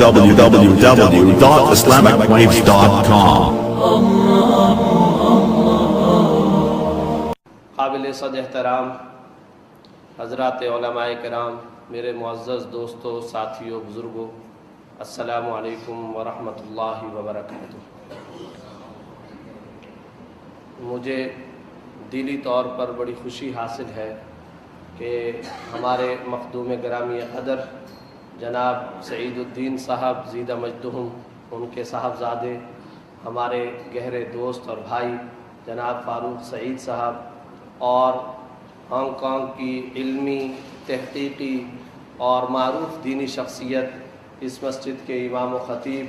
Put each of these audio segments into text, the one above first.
www.islamicwaves.com. قابل صد احترام حضرات علماء کرام، میرے معزز دوستوں، ساتھیوں، بزرگوں، السلام علیکم ورحمۃ اللہ وبرکاتہ۔ مجھے دلی طور پر بڑی خوشی حاصل ہے کہ ہمارے مخدوم گرامی قدر جناب سعید الدین صاحب زیدہ مجدہم، ان کے صاحبزادے، ہمارے گہرے دوست اور بھائی جناب فاروق سعید صاحب، اور ہانگ کانگ کی علمی، تحقیقی اور معروف دینی شخصیت اس مسجد کے امام و خطیب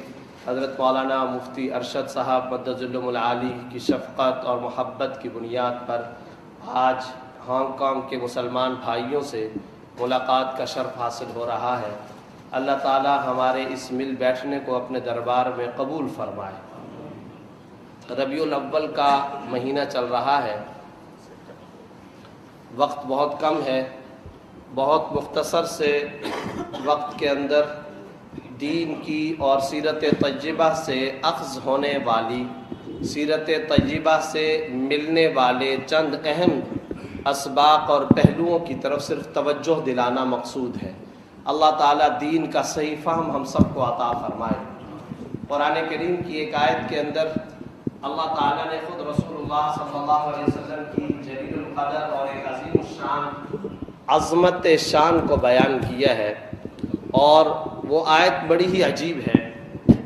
حضرت مولانا مفتی ارشد صاحب مدد ظلم العالی کی شفقت اور محبت کی بنیاد پر آج ہانگ کانگ کے مسلمان بھائیوں سے ملاقات کا شرف حاصل ہو رہا ہے۔ اللہ تعالی ہمارے اس مل بیٹھنے کو اپنے دربار میں قبول فرمائے۔ ربیع الاول کا مہینہ چل رہا ہے، وقت بہت کم ہے، بہت مختصر سے وقت کے اندر دین کی اور سیرت طیبہ سے اخذ ہونے والی، سیرت طیبہ سے ملنے والے چند اہم اسباق اور پہلوؤں کی طرف صرف توجہ دلانا مقصود ہے۔ اللہ تعالیٰ دین کا صحیح فہم ہم سب کو عطا فرمائے۔ قرآن کریم کی ایک آیت کے اندر اللہ تعالیٰ نے خود رسول اللہ صلی اللہ علیہ وسلم کی جلیل القدر اور ایک عظیم الشان عظمت شان کو بیان کیا ہے، اور وہ آیت بڑی ہی عجیب ہے۔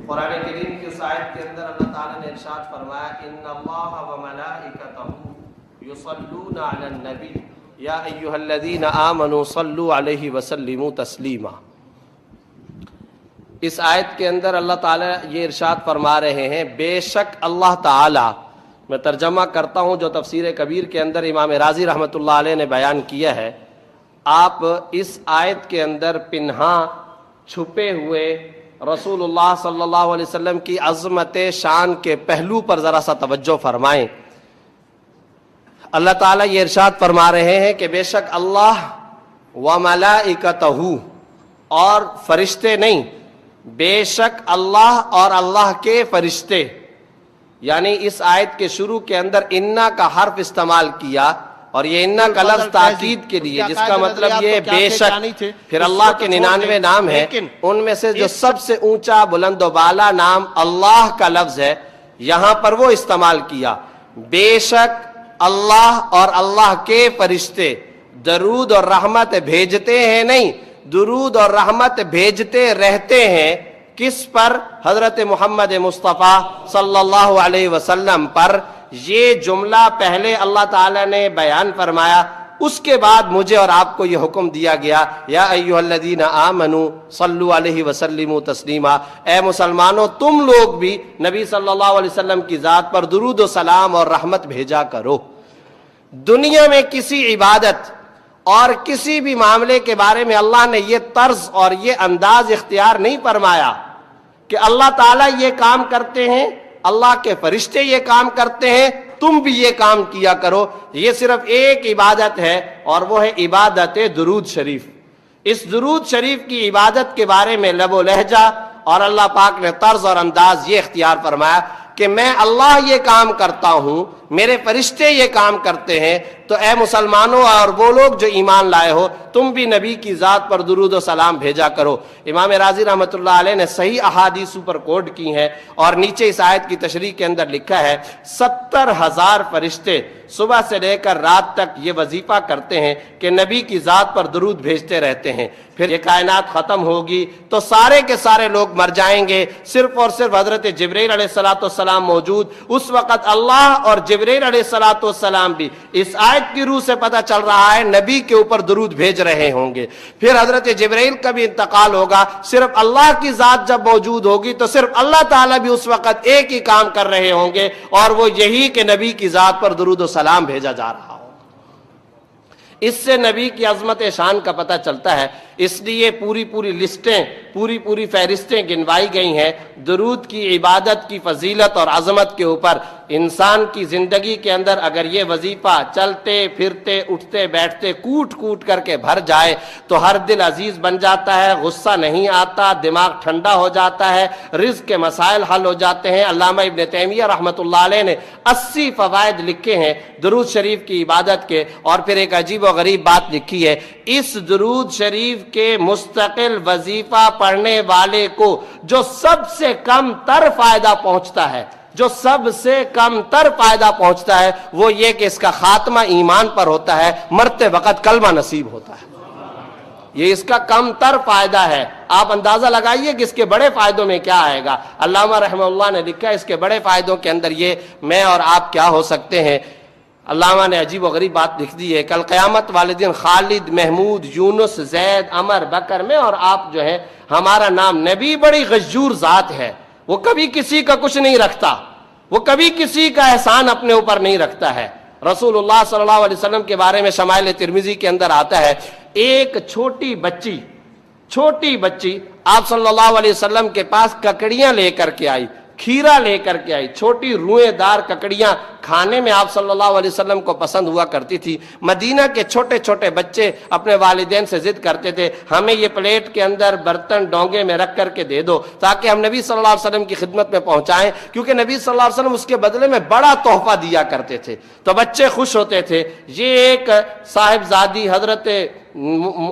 قرآن کریم کی اس آیت کے اندر اللہ تعالیٰ نے ارشاد فرمایا ان اللہ وملائکتہ یصلون علی النبی یا ایھا الذین آمنوا صلوا علیہ وسلموا تسلیما۔ اس آیت کے اندر اللہ تعالیٰ یہ ارشاد فرما رہے ہیں، بے شک اللہ تعالیٰ، میں ترجمہ کرتا ہوں جو تفسیر کبیر کے اندر امام رازی رحمۃ اللہ علیہ نے بیان کیا ہے۔ آپ اس آیت کے اندر پنہاں چھپے ہوئے رسول اللہ صلی اللہ علیہ وسلم کی عظمت شان کے پہلو پر ذرا سا توجہ فرمائیں۔ اللہ تعالیٰ یہ ارشاد فرما رہے ہیں کہ بے شک اللہ وملائکتہ، اور فرشتے نہیں، بے شک اللہ اور اللہ کے فرشتے، یعنی اس آیت کے شروع کے اندر انا کا حرف استعمال کیا، اور یہ انا کا لفظ تاکید کے لیے، جس کا مطلب یہ بے شک، پھر اللہ کے 99 نام ہیں، ان میں سے جو سب سے اونچا بلند و بالا نام اللہ کا لفظ ہے، یہاں پر وہ استعمال کیا۔ بے شک اللہ اور اللہ کے فرشتے درود اور رحمت بھیجتے ہیں، نہیں، درود اور رحمت بھیجتے رہتے ہیں۔ کس پر؟ حضرت محمد مصطفیٰ صلی اللہ علیہ وسلم پر۔ یہ جملہ پہلے اللہ تعالیٰ نے بیان فرمایا، اس کے بعد مجھے اور آپ کو یہ حکم دیا گیا، یا ایھا الذین آمنوا صلوا علیہ وسلموا تسلیما، اے مسلمانوں تم لوگ بھی نبی صلی اللہ علیہ وسلم کی ذات پر درود و سلام اور رحمت بھیجا کرو۔ دنیا میں کسی عبادت اور کسی بھی معاملے کے بارے میں اللہ نے یہ طرز اور یہ انداز اختیار نہیں فرمایا کہ اللہ تعالیٰ یہ کام کرتے ہیں، اللہ کے فرشتے یہ کام کرتے ہیں، تم بھی یہ کام کیا کرو۔ یہ صرف ایک عبادت ہے، اور وہ ہے عبادت درود شریف۔ اس درود شریف کی عبادت کے بارے میں لب و لہجہ اور اللہ پاک نے طرز اور انداز یہ اختیار فرمایا کہ میں اللہ یہ کام کرتا ہوں، میرے فرشتے یہ کام کرتے ہیں، تو اے مسلمانوں اور وہ لوگ جو ایمان لائے ہو، تم بھی نبی کی ذات پر درود و سلام بھیجا کرو۔ امام رازی رحمۃ اللہ علیہ نے صحیح احادیث سپر کوڈ کی ہیں، اور نیچے اس آیت کی تشریح کے اندر لکھا ہے 70,000 فرشتے صبح سے لے کر رات تک یہ وظیفہ کرتے ہیں کہ نبی کی ذات پر درود بھیجتے رہتے ہیں۔ پھر یہ کائنات ختم ہوگی تو سارے کے سارے لوگ مر جائیں گے، صرف اور صرف حضرت جبرائیل علیہ السلام موجود۔ اس وقت اللہ اور جبرائیل علیہ السلام بھی اس آیت کی روح سے پتہ چل رہا ہے نبی کے اوپر درود بھیج رہے ہوں گے۔ پھر حضرت جبرائیل کا بھی انتقال ہوگا، صرف اللہ کی ذات جب موجود ہوگی تو صرف اللہ تعالیٰ بھی اس وقت ایک ہی کام کر رہے ہوں گے، اور وہ یہی کہ نبی کی ذات پر درود و سلام بھیجا جا رہا ہو۔ اس سے نبی کی عظمت شان کا پتہ چلتا ہے اس لیے پوری لسٹیں پوری فہرستیں گنوائی گئی ہیں درود کی عبادت کی فضیلت اور عظمت کے اوپر۔ انسان کی زندگی کے اندر اگر یہ وظیفہ چلتے پھرتے اٹھتے بیٹھتے کوٹ کر کے بھر جائے تو ہر دل عزیز بن جاتا ہے، غصہ نہیں آتا، دماغ ٹھنڈا ہو جاتا ہے، رزق کے مسائل حل ہو جاتے ہیں۔ علامہ ابن تیمیہ رحمۃ اللہ علیہ نے 80 فوائد لکھے ہیں درود شریف کی عبادت کے، اور پھر ایک عجیب و غریب بات لکھی ہے، اس درود شریف کے مستقل وظیفہ پڑھنے والے کو جو سب سے کم تر فائدہ پہنچتا ہے، جو سب سے کم تر فائدہ پہنچتا ہے وہ یہ کہ اس کا خاتمہ ایمان پر ہوتا ہے، مرتے وقت کلمہ نصیب ہوتا ہے۔ یہ اس کا کم تر فائدہ ہے۔ آپ اندازہ لگائیے کہ اس کے بڑے فائدوں میں کیا آئے گا۔ علامہ رحمہ اللہ نے لکھا ہے اس کے بڑے فائدوں کے اندر یہ میں اور آپ کیا ہو سکتے ہیں۔ علامہ نے عجیب و غریب بات لکھ دی ہے، کل قیامت والے دن خالد، محمود، یونس، زید، عمر، بکر میں اور آپ جو ہے ہمارا نام، نبی بڑی غیور ذات ہے، وہ کبھی کسی کا کچھ نہیں رکھتا، وہ کبھی کسی کا احسان اپنے اوپر نہیں رکھتا ہے۔ رسول اللہ صلی اللہ علیہ وسلم کے بارے میں شمائل ترمذی کے اندر آتا ہے، ایک چھوٹی بچی آپ صلی اللہ علیہ وسلم کے پاس ککڑیاں لے کر کے آئی، کھیرا لے کر کے آئی، چھوٹی روئیں دار ککڑیاں کھانے میں آپ صلی اللہ علیہ وسلم کو پسند ہوا کرتی تھی۔ مدینہ کے چھوٹے بچے اپنے والدین سے ضد کرتے تھے، ہمیں یہ پلیٹ کے اندر برتن ڈونگے میں رکھ کر کے دے دو تاکہ ہم نبی صلی اللہ علیہ وسلم کی خدمت میں پہنچائیں، کیونکہ نبی صلی اللہ علیہ وسلم اس کے بدلے میں بڑا تحفہ دیا کرتے تھے، تو بچے خوش ہوتے تھے۔ یہ ایک صاحبزادی حضرت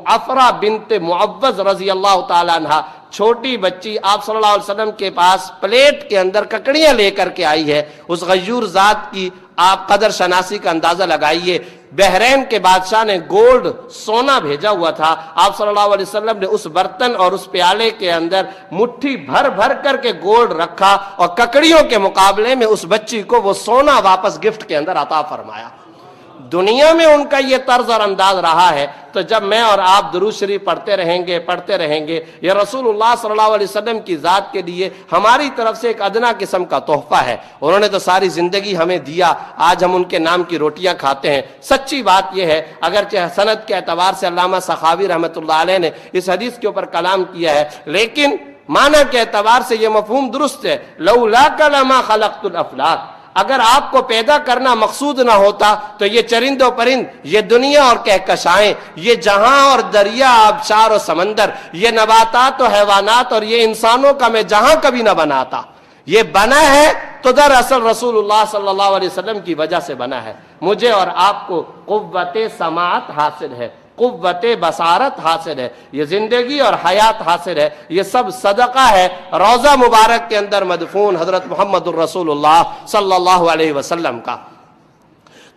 افرا بنت معوذ رضی اللہ تعالی عنہ، چھوٹی بچی آپ صلی اللہ علیہ وسلم کے پاس پلیٹ کے اندر ککڑیاں لے کر کے آئی ہے۔ اس غیور ذات کی آپ قدر شناسی کا اندازہ لگائیے، بحرین کے بادشاہ نے گولڈ سونا بھیجا ہوا تھا، آپ صلی اللہ علیہ وسلم نے اس برتن اور اس پیالے کے اندر مٹھی بھر کر کے گولڈ رکھا اور ککڑیوں کے مقابلے میں اس بچی کو وہ سونا واپس گفٹ کے اندر عطا فرمایا۔ دنیا میں ان کا یہ طرز اور انداز رہا ہے، تو جب میں اور آپ درود شریف پڑھتے رہیں گے یہ رسول اللہ صلی اللہ علیہ وسلم کی ذات کے لیے ہماری طرف سے ایک ادنا قسم کا تحفہ ہے۔ انہوں نے تو ساری زندگی ہمیں دیا، آج ہم ان کے نام کی روٹیاں کھاتے ہیں۔ سچی بات یہ ہے، اگرچہ سند کے اعتبار سے علامہ سخاوی رحمۃ اللہ علیہ نے اس حدیث کے اوپر کلام کیا ہے، لیکن معنی کے اعتبار سے یہ مفہوم درست ہے، لولاک لما خلقت الافلاک، اگر آپ کو پیدا کرنا مقصود نہ ہوتا تو یہ چرند و پرند، یہ دنیا اور کہکشائیں، یہ جہاں اور دریا، آبشار و سمندر، یہ نباتات و حیوانات اور یہ انسانوں کا میں جہاں کبھی نہ بناتا۔ یہ بنا ہے تو دراصل رسول اللہ صلی اللہ علیہ وسلم کی وجہ سے بنا ہے۔ مجھے اور آپ کو قوت سماعت حاصل ہے، قوت بصارت حاصل ہے، یہ زندگی اور حیات حاصل ہے، یہ سب صدقہ ہے روضہ مبارک کے اندر مدفون حضرت محمد الرسول اللہ صلی اللہ علیہ وسلم کا۔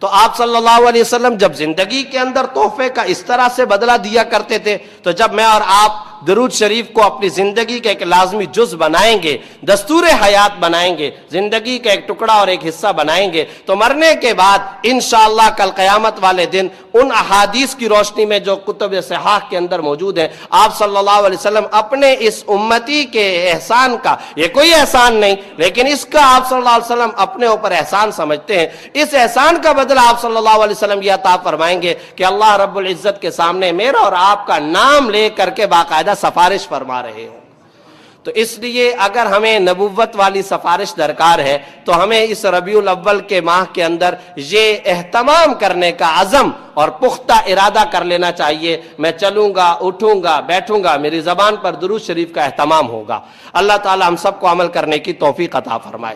تو آپ صلی اللہ علیہ وسلم جب زندگی کے اندر تحفے کا اس طرح سے بدلہ دیا کرتے تھے، تو جب میں اور آپ درود شریف کو اپنی زندگی کا ایک لازمی جز بنائیں گے، دستور حیات بنائیں گے، زندگی کا ایک ٹکڑا اور ایک حصہ بنائیں گے، تو مرنے کے بعد انشاءاللہ کل قیامت والے دن ان احادیث کی روشنی میں جو کتب صحاح کے اندر موجود ہیں، آپ صلی اللہ علیہ وسلم اپنے اس امتی کے احسان کا، یہ کوئی احسان نہیں لیکن اس کا آپ صلی اللہ علیہ وسلم اپنے اوپر احسان سمجھتے ہیں، اس احسان کا بدلہ آپ صلی اللہ علیہ وسلم یہ عطا فرمائیں گے کہ اللہ رب العزت کے سامنے میرا اور آپ کا نام لے کر کے باقاعدہ سفارش فرما رہے ہوں۔ تو اس لیے اگر ہمیں نبوت والی سفارش درکار ہے تو ہمیں اس ربیع الاول کے ماہ کے اندر یہ اہتمام کرنے کا عزم اور پختہ ارادہ کر لینا چاہیے، میں چلوں گا، اٹھوں گا، بیٹھوں گا، میری زبان پر درود شریف کا اہتمام ہوگا۔ اللہ تعالی ہم سب کو عمل کرنے کی توفیق عطا فرمائے۔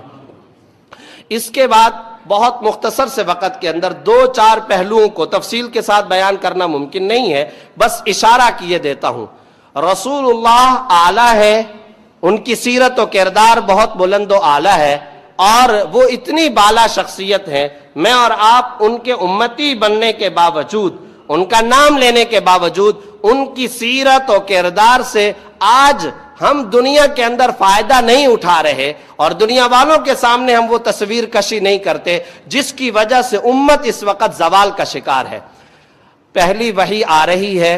اس کے بعد بہت مختصر سے وقت کے اندر 2-4 پہلوؤں کو تفصیل کے ساتھ بیان کرنا ممکن نہیں ہے، بس اشارہ کیے دیتا ہوں۔ رسول اللہ اعلیٰ ہے، ان کی سیرت و کردار بہت بلند و اعلیٰ ہے، اور وہ اتنی بالا شخصیت ہیں، میں اور آپ ان کے امتی بننے کے باوجود، ان کا نام لینے کے باوجود، ان کی سیرت و کردار سے آج ہم دنیا کے اندر فائدہ نہیں اٹھا رہے اور دنیا والوں کے سامنے ہم وہ تصویر کشی نہیں کرتے جس کی وجہ سے امت اس وقت زوال کا شکار ہے۔ پہلی وحی آ رہی ہے،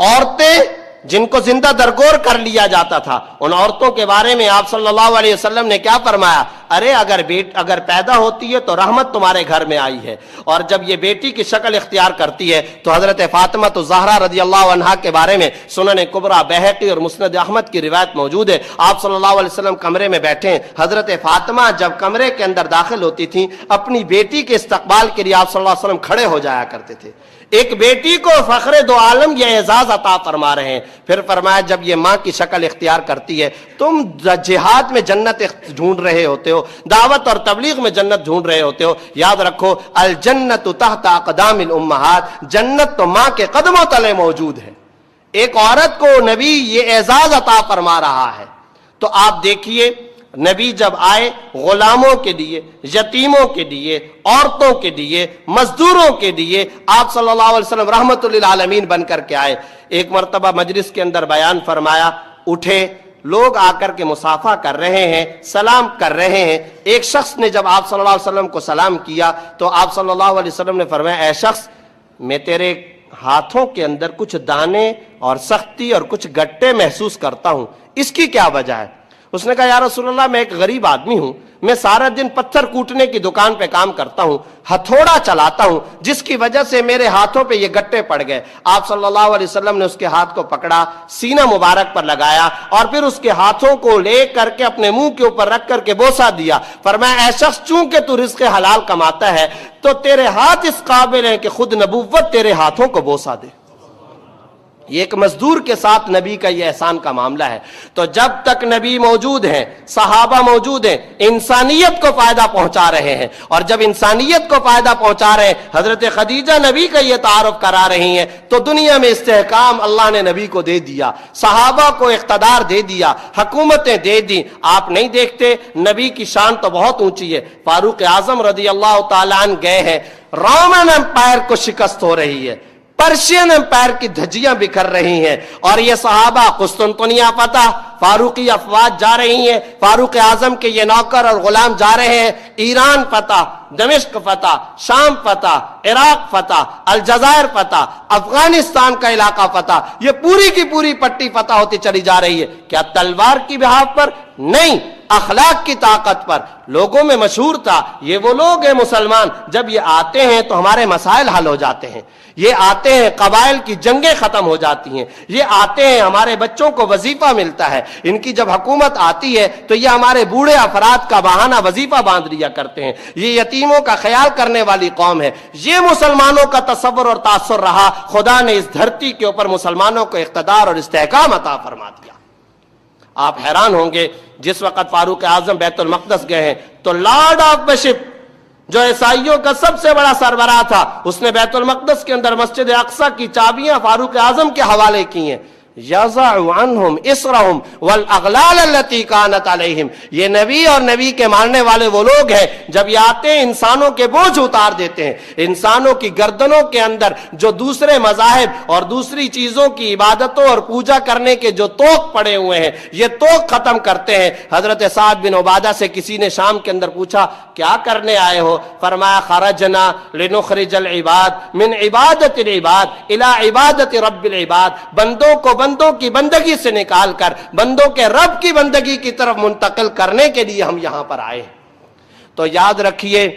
عورتیں جن کو زندہ درگور کر لیا جاتا تھا، ان عورتوں کے بارے میں آپ صلی اللہ علیہ وسلم نے کیا فرمایا؟ ارے اگر پیدا ہوتی ہے تو رحمت تمہارے گھر میں آئی ہے، اور جب یہ بیٹی کی شکل اختیار کرتی ہے تو حضرت فاطمہ الزہرا رضی اللہ عنہا کے بارے میں سنن کبریٰ، بیہقی اور مسند احمد کی روایت موجود ہے۔ آپ صلی اللہ علیہ وسلم کمرے میں بیٹھے ہیں، حضرت فاطمہ جب کمرے کے اندر داخل ہوتی تھیں اپنی بیٹی کے استقبال کے لیے آپ صلی اللہ علیہ وسلم کھڑے ہو جایا کرتے تھے۔ ایک بیٹی کو فخر دو عالم یہ اعزاز عطا فرما رہے ہیں۔ پھر فرمایا جب یہ ماں کی شکل اختیار کرتی ہے، تم جہاد میں جنت ڈھونڈ رہے ہوتے ہو، دعوت اور تبلیغ میں جنت ڈھونڈ رہے ہوتے ہو، یاد رکھو الجنت تحت اقدام الامہات، جنت تو ماں کے قدموں تلے موجود ہے۔ ایک عورت کو نبی یہ اعزاز عطا فرما رہا ہے، تو آپ دیکھیے نبی جب آئے غلاموں کے لیے، یتیموں کے لیے، عورتوں کے لیے، مزدوروں کے لیے آپ صلی اللہ علیہ وسلم رحمت للعالمین بن کر کے آئے۔ ایک مرتبہ مجلس کے اندر بیان فرمایا، اٹھے لوگ آ کر کے مصافحہ کر رہے ہیں، سلام کر رہے ہیں۔ ایک شخص نے جب آپ صلی اللہ علیہ وسلم کو سلام کیا تو آپ صلی اللہ علیہ وسلم نے فرمایا اے شخص، میں تیرے ہاتھوں کے اندر کچھ دانے اور سختی اور کچھ گٹے محسوس کرتا ہوں، اس کی کیا وجہ ہے؟ اس نے کہا یا رسول اللہ میں ایک غریب آدمی ہوں، میں سارا دن پتھر کوٹنے کی دکان پہ کام کرتا ہوں، ہتھوڑا چلاتا ہوں، جس کی وجہ سے میرے ہاتھوں پہ یہ گٹے پڑ گئے۔ آپ صلی اللہ علیہ وسلم نے اس کے ہاتھ کو پکڑا، سینہ مبارک پر لگایا اور پھر اس کے ہاتھوں کو لے کر کے اپنے منہ کے اوپر رکھ کر کے بوسہ دیا۔ فرمایا اے شخص، چونکہ تو رزق حلال کماتا ہے تو تیرے ہاتھ اس قابل ہیں کہ خود نبوت تیرے ہاتھوں کو بوسہ دے۔ یہ ایک مزدور کے ساتھ نبی کا یہ احسان کا معاملہ ہے۔ تو جب تک نبی موجود ہیں، صحابہ موجود ہیں، انسانیت کو فائدہ پہنچا رہے ہیں، اور جب انسانیت کو فائدہ پہنچا رہے ہیں، حضرت خدیجہ نبی کا یہ تعارف کرا رہی ہیں، تو دنیا میں استحکام اللہ نے نبی کو دے دیا، صحابہ کو اقتدار دے دیا، حکومتیں دے دی۔ آپ نہیں دیکھتے نبی کی شان تو بہت اونچی ہے۔ فاروق اعظم رضی اللہ تعالیٰ عنہ گئے ہیں، رومن امپائر کو شکست ہو رہی ہے، پرشین امپائر کی دھجیاں بکھر رہی ہیں، اور یہ صحابہ قسطنطنیہ فتح، فاروقی افواج جا رہی ہیں، فاروق اعظم کے یہ نوکر اور غلام جا رہے ہیں، ایران فتح، دمشق فتح، شام فتح، عراق فتح، الجزائر فتح، افغانستان کا علاقہ فتح، یہ پوری کی پوری پٹی فتح ہوتی چلی جا رہی ہے۔ کیا تلوار کی بحاف پر؟ نہیں، اخلاق کی طاقت پر۔ لوگوں میں مشہور تھا یہ وہ لوگ ہیں مسلمان، جب یہ آتے ہیں تو ہمارے مسائل حل ہو جاتے ہیں، یہ آتے ہیں قبائل کی جنگیں ختم ہو جاتی ہیں، یہ آتے ہیں ہمارے بچوں کو وظیفہ ملتا ہے، ان کی جب حکومت آتی ہے تو یہ ہمارے بوڑھے افراد کا بہانہ وظیفہ باندھ لیا کرتے ہیں، یہ یتیموں کا خیال کرنے والی قوم ہے۔ یہ مسلمانوں کا تصور اور تاثر رہا، خدا نے اس دھرتی کے اوپر مسلمانوں کو اقتدار اور استحکام عطا فرما دیا۔ آپ حیران ہوں گے جس وقت فاروق اعظم بیت المقدس گئے ہیں تو لارڈ آف بشپ جو عیسائیوں کا سب سے بڑا سربراہ تھا، اس نے بیت المقدس کے اندر مسجد اقصی کی چابیاں فاروق اعظم کے حوالے کی ہیں۔ یضع عنہم اسرہم والاغلال التي كانت علیہم، یہ نبی اور نبی کے ماننے والے وہ لوگ ہیں جب یہ آتے ہیں انسانوں کے بوجھ اتار دیتے ہیں، انسانوں کی گردنوں کے اندر جو دوسرے مذاہب اور دوسری چیزوں کی عبادتوں اور پوجا کرنے کے جو توق پڑے ہوئے ہیں یہ توق ختم کرتے ہیں۔ حضرت سعد بن عبادہ سے کسی نے شام کے اندر پوچھا کیا کرنے آئے ہو؟ فرمایا خرجنا لنخرج العباد من عبادت العباد الى عبادت رب العباد، بندوں کو بندوں کی بندگی سے نکال کر بندوں کے رب کی بندگی کی طرف منتقل کرنے کے لیے ہم یہاں پر آئے ہیں۔ تو یاد رکھیے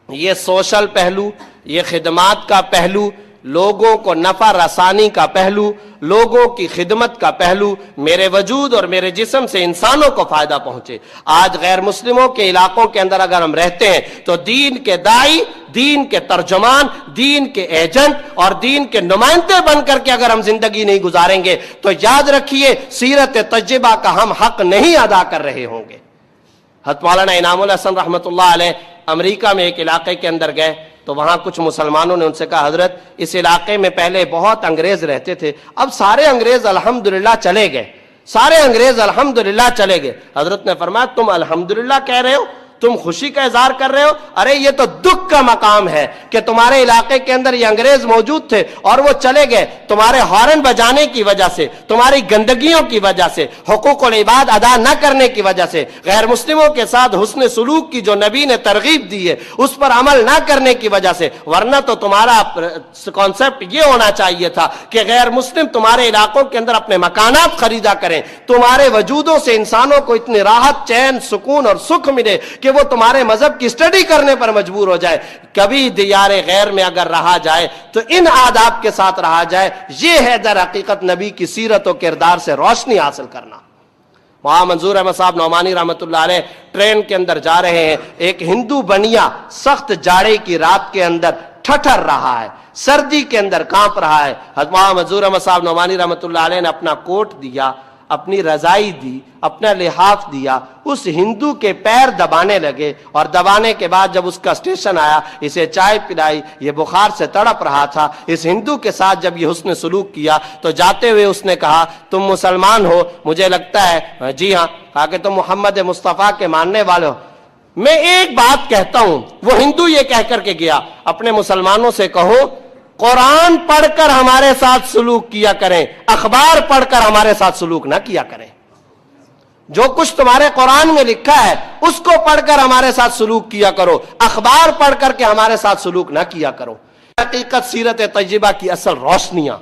یہ سوشل پہلو، یہ خدمات کا پہلو، لوگوں کو نفع رسانی کا پہلو، لوگوں کی خدمت کا پہلو، میرے وجود اور میرے جسم سے انسانوں کو فائدہ پہنچے۔ آج غیر مسلموں کے علاقوں کے اندر اگر ہم رہتے ہیں تو دین کے داعی، دین کے ترجمان، دین کے ایجنٹ اور دین کے نمائندے بن کر کے اگر ہم زندگی نہیں گزاریں گے تو یاد رکھیے سیرت طیبہ کا ہم حق نہیں ادا کر رہے ہوں گے۔ حضرت مولانا انعام الحسن رحمۃ اللہ علیہ امریکہ میں ایک علاقے کے اندر گئے تو وہاں کچھ مسلمانوں نے ان سے کہا حضرت اس علاقے میں پہلے بہت انگریز رہتے تھے، اب سارے انگریز الحمدللہ چلے گئے، سارے انگریز الحمدللہ چلے گئے۔ حضرت نے فرمایا تم الحمدللہ کہہ رہے ہو، تم خوشی کا اظہار کر رہے ہو؟ ارے یہ تو دکھ کا مقام ہے کہ تمہارے علاقے کے اندر یہ انگریز موجود تھے اور وہ چلے گئے تمہارے ہارن بجانے کی وجہ سے، تمہاری گندگیوں کی وجہ سے، حقوق العباد ادا نہ کرنے کی وجہ سے، غیر مسلموں کے ساتھ حسن سلوک کی جو نبی نے ترغیب دی ہے اس پر عمل نہ کرنے کی وجہ سے۔ ورنہ تو تمہارا کانسیپٹ یہ ہونا چاہیے تھا کہ غیر مسلم تمہارے علاقوں کے اندر اپنے مکانات خریدا کریں، تمہارے وجودوں سے انسانوں کو اتنی راحت، چین، سکون اور سکھ ملے کہ وہ تمہارے مذہب کی اسٹڈی کرنے پر مجبور ہو جائے۔ کبھی دیار غیر میں اگر رہا جائے تو ان آداب کے ساتھ رہا جائے، یہ ہے در حقیقت نبی کی سیرت و کردار سے روشنی حاصل کرنا۔ وہاں منظور احمد صاحب نعمانی رحمۃ اللہ علیہ ٹرین کے اندر جا رہے ہیں، ایک ہندو بنیا سخت جاڑے کی رات کے اندر ٹھٹر رہا ہے، سردی کے اندر کانپ رہا ہے۔ وہاں منظور احمد صاحب نعمانی رحمۃ اللہ علیہ نے اپنا کوٹ دیا، اپنی رضائی دی، اپنا لحاف دیا، اس ہندو کے پیر دبانے لگے، اور دبانے کے بعد جب اس کا اسٹیشن آیا اسے چائے پلائی، یہ بخار سے تڑپ رہا تھا۔ اس ہندو کے ساتھ جب یہ حسن سلوک کیا تو جاتے ہوئے اس نے کہا تم مسلمان ہو؟ مجھے لگتا ہے جی ہاں۔ کہا کہ تم محمد مصطفیٰ کے ماننے والے ہو؟ میں ایک بات کہتا ہوں، وہ ہندو یہ کہہ کر کے گیا اپنے مسلمانوں سے کہو قرآن پڑھ کر ہمارے ساتھ سلوک کیا کریں، اخبار پڑھ کر ہمارے ساتھ سلوک نہ کیا کریں۔ جو کچھ تمہارے قرآن میں لکھا ہے اس کو پڑھ کر ہمارے ساتھ سلوک کیا کرو، اخبار پڑھ کر کے ہمارے ساتھ سلوک نہ کیا کرو۔ حقیقت سیرت طیبہ کی اصل روشنیاں،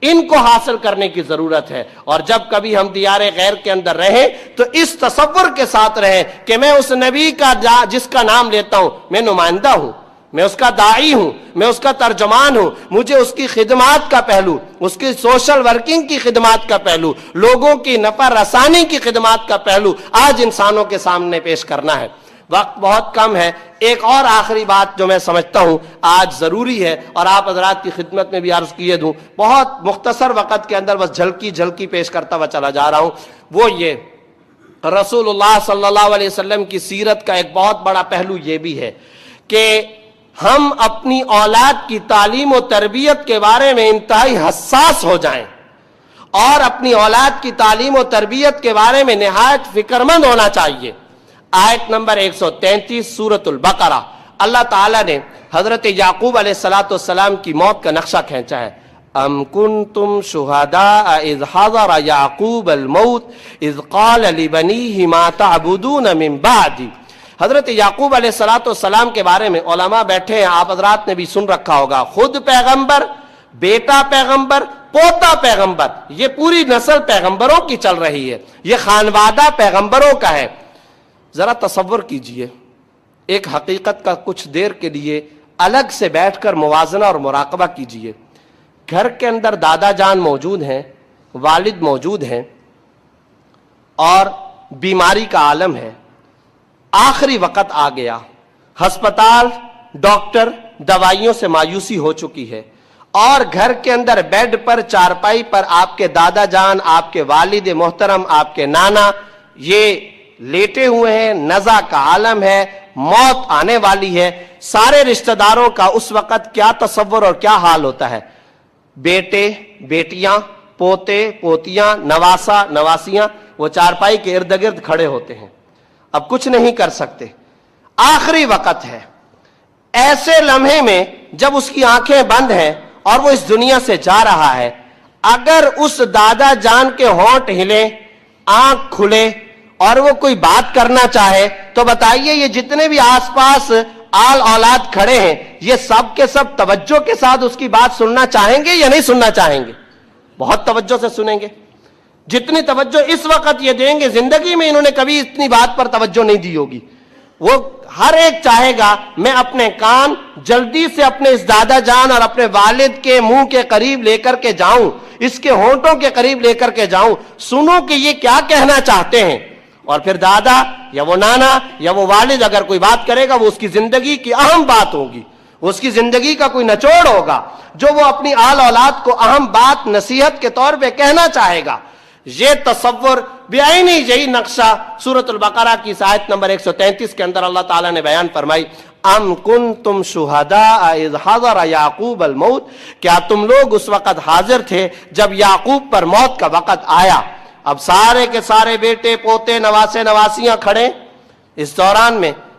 ان کو حاصل کرنے کی ضرورت ہے۔ اور جب کبھی ہم دیار غیر کے اندر رہیں تو اس تصور کے ساتھ رہیں کہ میں اس نبی کا جس کا نام لیتا ہوں میں نمائندہ ہوں، میں اس کا داعی ہوں، میں اس کا ترجمان ہوں، مجھے اس کی خدمات کا پہلو، اس کی سوشل ورکنگ کی خدمات کا پہلو، لوگوں کی نفع رسانی کی خدمات کا پہلو آج انسانوں کے سامنے پیش کرنا ہے۔ وقت بہت کم ہے۔ ایک اور آخری بات جو میں سمجھتا ہوں آج ضروری ہے اور آپ حضرات کی خدمت میں بھی عرض کیے دوں، بہت مختصر وقت کے اندر بس جھلکی پیش کرتا ہوا چلا جا رہا ہوں، وہ یہ رسول اللہ صلی اللہ علیہ وسلم کی سیرت کا ایک بہت بڑا پہلو یہ بھی ہے کہ ہم اپنی اولاد کی تعلیم و تربیت کے بارے میں انتہائی حساس ہو جائیں، اور اپنی اولاد کی تعلیم و تربیت کے بارے میں نہایت فکرمند ہونا چاہیے۔ آیت نمبر 133 سورۃ البقرہ، اللہ تعالیٰ نے حضرت یعقوب علیہ السلام کی موت کا نقشہ کھینچا ہے۔ ام کنتم شہداء اذ حضر یعقوب الموت اذ قال لبنیہ ما تعبدون من بعدی۔ حضرت یعقوب علیہ السلام کے بارے میں علماء بیٹھے ہیں، آپ حضرات نے بھی سن رکھا ہوگا، خود پیغمبر، بیٹا پیغمبر، پوتا پیغمبر، یہ پوری نسل پیغمبروں کی چل رہی ہے، یہ خانوادہ پیغمبروں کا ہے۔ ذرا تصور کیجئے، ایک حقیقت کا کچھ دیر کے لیے الگ سے بیٹھ کر موازنہ اور مراقبہ کیجئے۔ گھر کے اندر دادا جان موجود ہیں، والد موجود ہیں، اور بیماری کا عالم ہے، آخری وقت آ گیا، ہسپتال، ڈاکٹر، دوائیوں سے مایوسی ہو چکی ہے، اور گھر کے اندر بیڈ پر، چارپائی پر آپ کے دادا جان، آپ کے والد محترم، آپ کے نانا یہ لیٹے ہوئے ہیں، نزع کا عالم ہے، موت آنے والی ہے۔ سارے رشتہ داروں کا اس وقت کیا تصور اور کیا حال ہوتا ہے؟ بیٹے، بیٹیاں، پوتے، پوتیاں، نواسا، نواسیاں وہ چارپائی کے ارد گرد کھڑے ہوتے ہیں، اب کچھ نہیں کر سکتے، آخری وقت ہے۔ ایسے لمحے میں جب اس کی آنکھیں بند ہیں اور وہ اس دنیا سے جا رہا ہے، اگر اس دادا جان کے ہونٹ ہلے، آنکھ کھلے اور وہ کوئی بات کرنا چاہے تو بتائیے یہ جتنے بھی آس پاس آل اولاد کھڑے ہیں یہ سب کے سب توجہ کے ساتھ اس کی بات سننا چاہیں گے یا نہیں سننا چاہیں گے؟ بہت توجہ سے سنیں گے۔ جتنی توجہ اس وقت یہ دیں گے، زندگی میں انہوں نے کبھی اتنی بات پر توجہ نہیں دی ہوگی۔ وہ ہر ایک چاہے گا میں اپنے کان جلدی سے اپنے اس دادا جان اور اپنے والد کے منہ کے قریب لے کر کے جاؤں، اس کے ہونٹوں کے قریب لے کر کے جاؤں، سنوں کہ یہ کیا کہنا چاہتے ہیں۔ اور پھر دادا یا وہ نانا یا وہ والد اگر کوئی بات کرے گا وہ اس کی زندگی کی اہم بات ہوگی، اس کی زندگی کا کوئی نچوڑ ہوگا جو وہ اپنی آل اولاد کو اہم بات نصیحت کے طور پہ کہنا چاہے گا۔ یہ تصور بعینی یہی نقشہ سورۃ البقرہ کی آیت نمبر 133 کے اندر اللہ تعالیٰ نے بیان فرمائی، ام کنتم شہداء اذ حضر یعقوب الموت، کیا تم لوگ اس وقت حاضر تھے جب یعقوب پر موت کا وقت آیا؟ اب سارے کے سارے بیٹے، پوتے، نواسے، نواسیاں کھڑے، اس دوران میں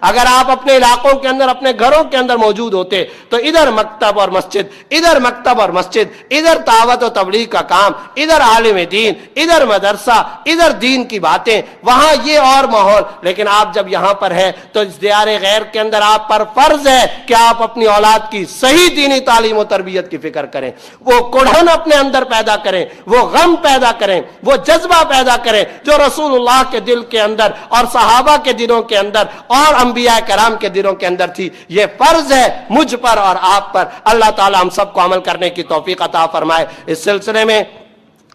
اگر آپ اپنے علاقوں کے اندر اپنے گھروں کے اندر موجود ہوتے تو ادھر مکتب اور مسجد، ادھر مکتب اور مسجد، ادھر دعوت و تبلیغ کا کام، ادھر عالم دین، ادھر مدرسہ، ادھر دین کی باتیں، وہاں یہ اور ماحول. لیکن آپ جب یہاں پر ہیں تو اس دیار غیر کے اندر آپ پر فرض ہے کہ آپ اپنی اولاد کی صحیح دینی تعلیم و تربیت کی فکر کریں، وہ کڑھن اپنے اندر پیدا کریں، وہ غم پیدا کریں، وہ جذبہ پیدا کریں جو رسول اللہ کے دل کے اندر اور صحابہ کے دلوں کے اندر اور انبیاء کرام کے دلوں کے اندر تھی. یہ فرض ہے مجھ پر اور آپ پر. اللہ تعالی ہم سب کو عمل کرنے کی توفیق عطا فرمائے. اس سلسلے میں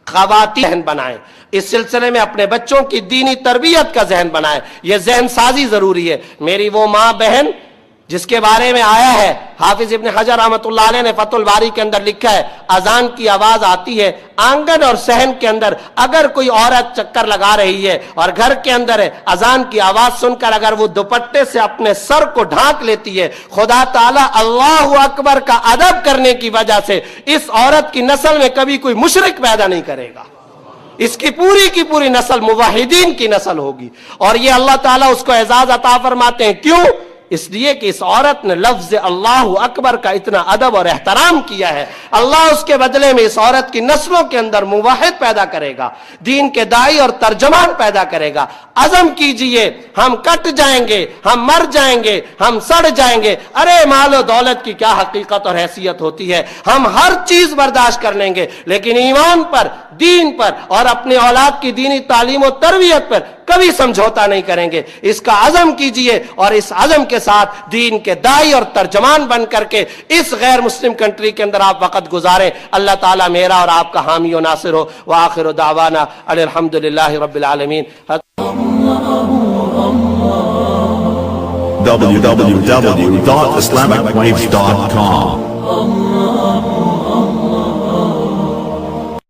خواتین ذہن بنائیں، اس سلسلے میں اپنے بچوں کی دینی تربیت کا ذہن بنائیں. یہ ذہن سازی ضروری ہے. میری وہ ماں بہن جس کے بارے میں آیا ہے، حافظ ابن حجر رحمۃ اللہ علیہ نے فتح الباری کے اندر لکھا ہے، اذان کی آواز آتی ہے آنگن اور صحن کے اندر، اگر کوئی عورت چکر لگا رہی ہے اور گھر کے اندر ہے، اذان کی آواز سن کر اگر وہ دوپٹے سے اپنے سر کو ڈھانک لیتی ہے، خدا تعالیٰ اللہ اکبر کا ادب کرنے کی وجہ سے اس عورت کی نسل میں کبھی کوئی مشرک پیدا نہیں کرے گا. اس کی پوری نسل موحدین کی نسل ہوگی. اور یہ اللہ تعالیٰ اس کو اعزاز عطا فرماتے ہیں. کیوں؟ اس لیے کہ اس عورت نے لفظ اللہ اکبر کا اتنا ادب اور احترام کیا ہے. اللہ اس کے بدلے میں اس عورت کی نسلوں کے اندر موحد پیدا کرے گا، دین کے داعی اور ترجمان پیدا کرے گا. عزم کیجئے، ہم کٹ جائیں گے، ہم مر جائیں گے، ہم سڑ جائیں گے. ارے مال و دولت کی کیا حقیقت اور حیثیت ہوتی ہے، ہم ہر چیز برداشت کر لیں گے، لیکن ایمان پر، دین پر اور اپنے اولاد کی دینی تعلیم و تربیت پر کبھی سمجھوتا نہیں کریں گے. اس کا عزم کیجئے اور اس عزم کے ساتھ دین کے داعی اور ترجمان بن کر کے اس غیر مسلم کنٹری کے اندر آپ وقت گزاریں. اللہ تعالیٰ میرا اور آپ کا حامی و ناصر ہو. وآخر دعوانا الحمدللہ رب العالمین. www.islamicwaves.com